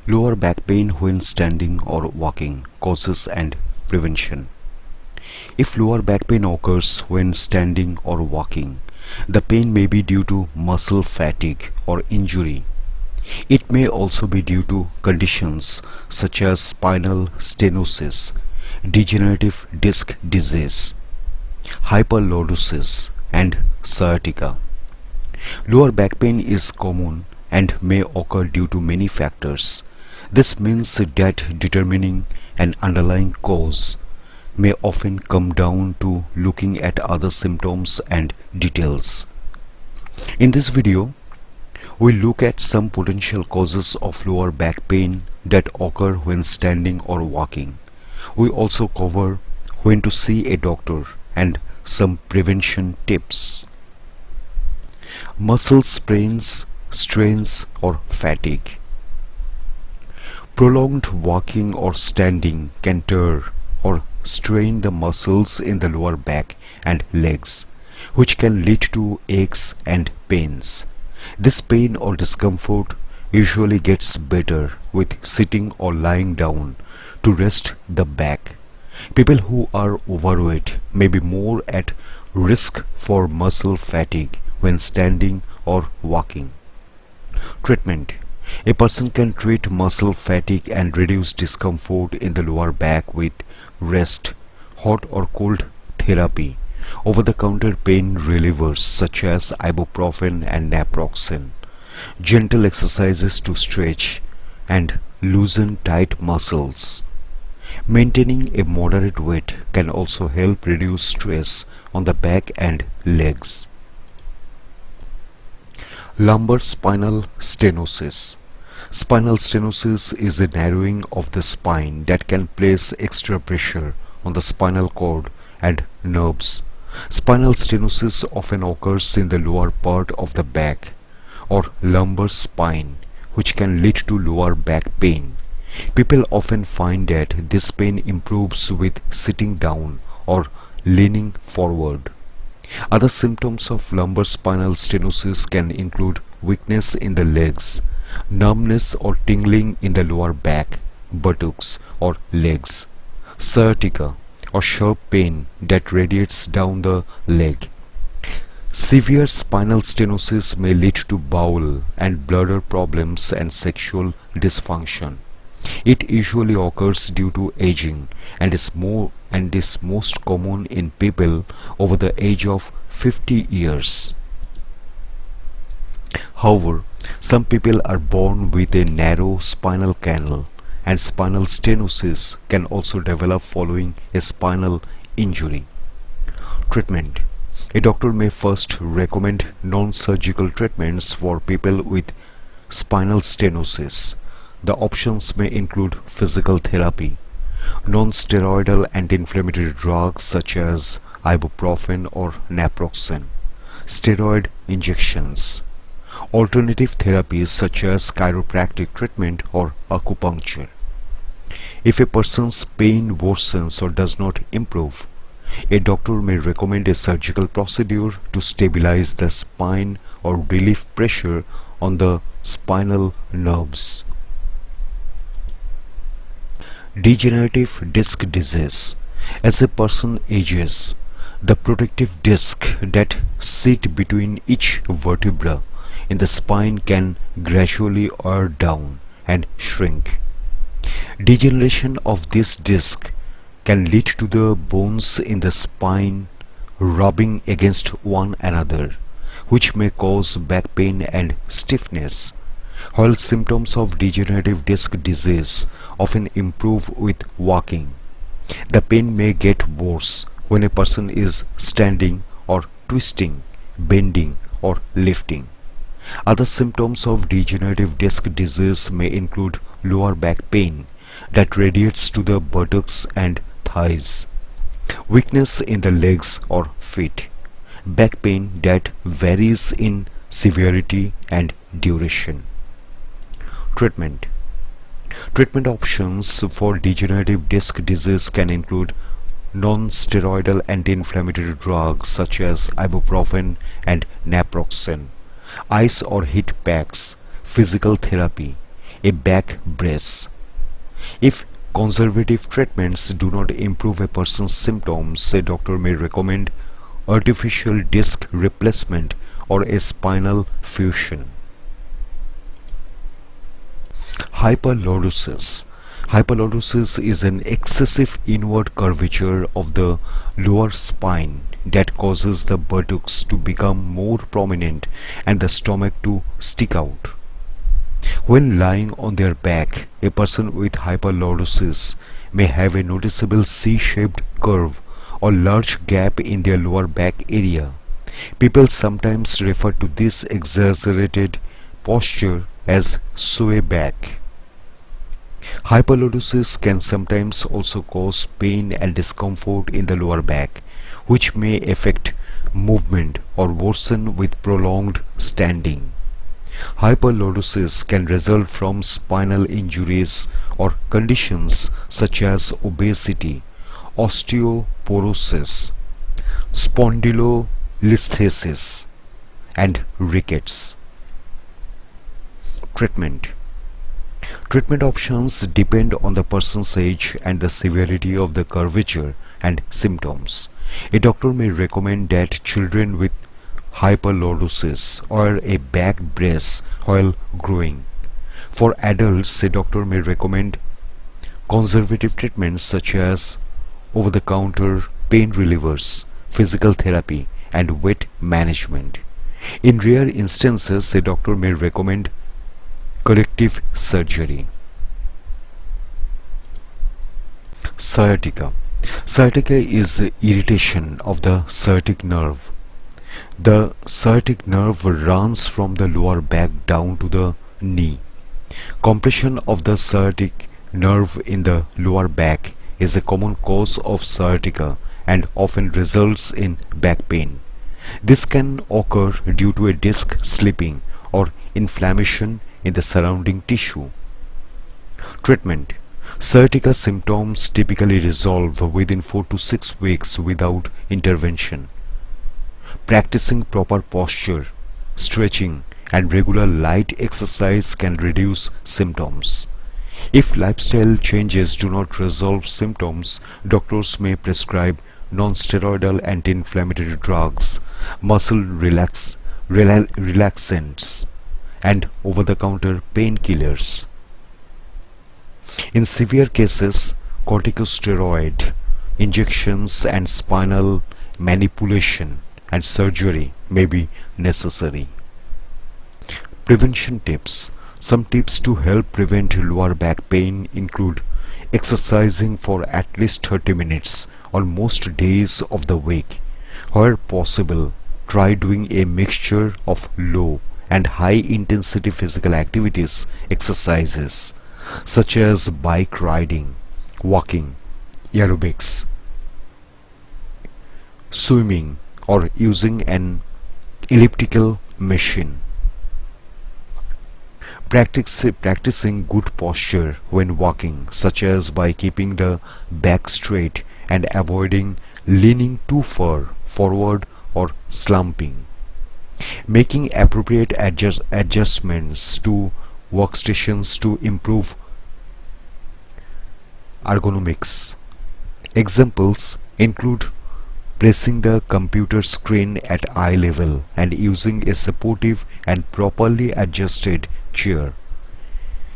Lower back pain when standing or walking, causes and prevention. If lower back pain occurs when standing or walking, the pain may be due to muscle fatigue or injury. It may also be due to conditions such as spinal stenosis, degenerative disc disease, hyperlordosis, and sciatica. Lower back pain is common and may occur due to many factors. This means that determining an underlying cause may often come down to looking at other symptoms and details. In this video, we look at some potential causes of lower back pain that occur when standing or walking. We also cover when to see a doctor and some prevention tips. Muscle sprains, strains, or fatigue. Prolonged walking or standing can tear or strain the muscles in the lower back and legs, which can lead to aches and pains. This pain or discomfort usually gets better with sitting or lying down to rest the back. People who are overweight may be more at risk for muscle fatigue when standing or walking. Treatment. A person can treat muscle fatigue and reduce discomfort in the lower back with rest, hot or cold therapy, over-the-counter pain relievers such as ibuprofen and naproxen, gentle exercises to stretch and loosen tight muscles. Maintaining a moderate weight can also help reduce stress on the back and legs. Lumbar spinal stenosis. Spinal stenosis is a narrowing of the spine that can place extra pressure on the spinal cord and nerves. Spinal stenosis often occurs in the lower part of the back or lumbar spine, which can lead to lower back pain. People often find that this pain improves with sitting down or leaning forward. Other symptoms of lumbar spinal stenosis can include weakness in the legs, numbness or tingling in the lower back, buttocks, or legs, sciatica or sharp pain that radiates down the leg. Severe spinal stenosis may lead to bowel and bladder problems and sexual dysfunction. It usually occurs due to aging and is most common in people over the age of 50 years. However, some people are born with a narrow spinal canal, and spinal stenosis can also develop following a spinal injury. Treatment. A doctor may first recommend non-surgical treatments for people with spinal stenosis. The options may include physical therapy, non-steroidal anti-inflammatory drugs such as ibuprofen or naproxen, steroid injections, alternative therapies such as chiropractic treatment or acupuncture. If a person's pain worsens or does not improve, a doctor may recommend a surgical procedure to stabilize the spine or relieve pressure on the spinal nerves. Degenerative disc disease. As a person ages, the protective disc that sit between each vertebra in the spine can gradually wear down and shrink. Degeneration of this disc can lead to the bones in the spine rubbing against one another, which may cause back pain and stiffness. While symptoms of degenerative disc disease often improve with walking, the pain may get worse when a person is standing or twisting, bending, or lifting. Other symptoms of degenerative disc disease may include lower back pain that radiates to the buttocks and thighs, weakness in the legs or feet, back pain that varies in severity and duration. Treatment. Treatment options for degenerative disc disease can include non-steroidal anti-inflammatory drugs such as ibuprofen and naproxen, ice or heat packs, physical therapy, a back brace. If conservative treatments do not improve a person's symptoms, a doctor may recommend artificial disc replacement or a spinal fusion. Hyperlordosis. Hyperlordosis is an excessive inward curvature of the lower spine that causes the buttocks to become more prominent and the stomach to stick out. When lying on their back, a person with hyperlordosis may have a noticeable C-shaped curve or large gap in their lower back area. People sometimes refer to this exaggerated posture as sway back. Hyperlordosis can sometimes also cause pain and discomfort in the lower back, which may affect movement or worsen with prolonged standing. Hyperlordosis can result from spinal injuries or conditions such as obesity, osteoporosis, spondylolisthesis, and rickets. Treatment. Treatment options depend on the person's age and the severity of the curvature and symptoms. A doctor may recommend that children with hyperlordosis or a back brace while growing. For adults, a doctor may recommend conservative treatments such as over-the-counter pain relievers, physical therapy, and weight management. In rare instances, a doctor may recommend corrective surgery. Sciatica. Sciatica is irritation of the sciatic nerve. The sciatic nerve runs from the lower back down to the knee. Compression of the sciatic nerve in the lower back is a common cause of sciatica and often results in back pain. This can occur due to a disc slipping or inflammation in the surrounding tissue. Treatment. Sciatica symptoms typically resolve within 4 to 6 weeks without intervention. Practicing proper posture, stretching, and regular light exercise can reduce symptoms. If lifestyle changes do not resolve symptoms, doctors may prescribe non-steroidal anti-inflammatory drugs, muscle relaxants, and over-the-counter painkillers. In severe cases, corticosteroid injections and spinal manipulation and surgery may be necessary. Prevention tips. Some tips to help prevent lower back pain include exercising for at least 30 minutes on most days of the week. Where possible, try doing a mixture of low and high intensity physical activities exercises such as bike riding, walking, aerobics, swimming, or using an elliptical machine. Practicing good posture when walking, such as by keeping the back straight and avoiding leaning too far forward or slumping. Making appropriate adjustments to workstations to improve ergonomics. Examples include pressing the computer screen at eye level and using a supportive and properly adjusted chair.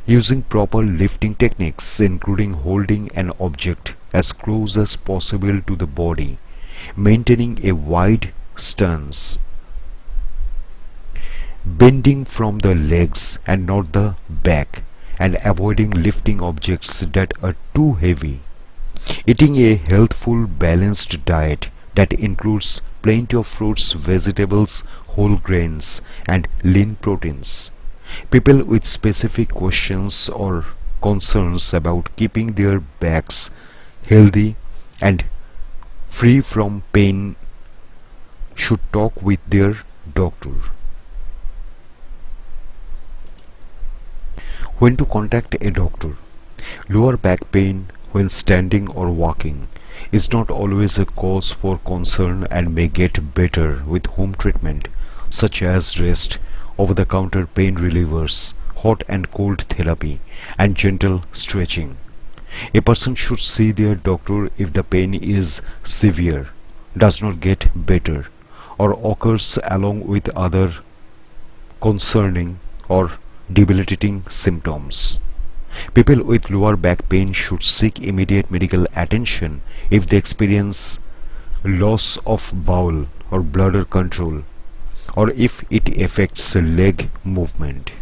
Using proper lifting techniques including holding an object as close as possible to the body, maintaining a wide stance, bending from the legs and not the back, and avoiding lifting objects that are too heavy. Eating a healthful, balanced diet that includes plenty of fruits, vegetables, whole grains, and lean proteins. People with specific questions or concerns about keeping their backs healthy and free from pain should talk with their doctor. When to contact a doctor? Lower back pain when standing or walking is not always a cause for concern and may get better with home treatment such as rest, over-the-counter pain relievers, hot and cold therapy, and gentle stretching. A person should see their doctor if the pain is severe, does not get better, or occurs along with other concerning or debilitating symptoms. People with lower back pain should seek immediate medical attention if they experience loss of bowel or bladder control, or if it affects leg movement.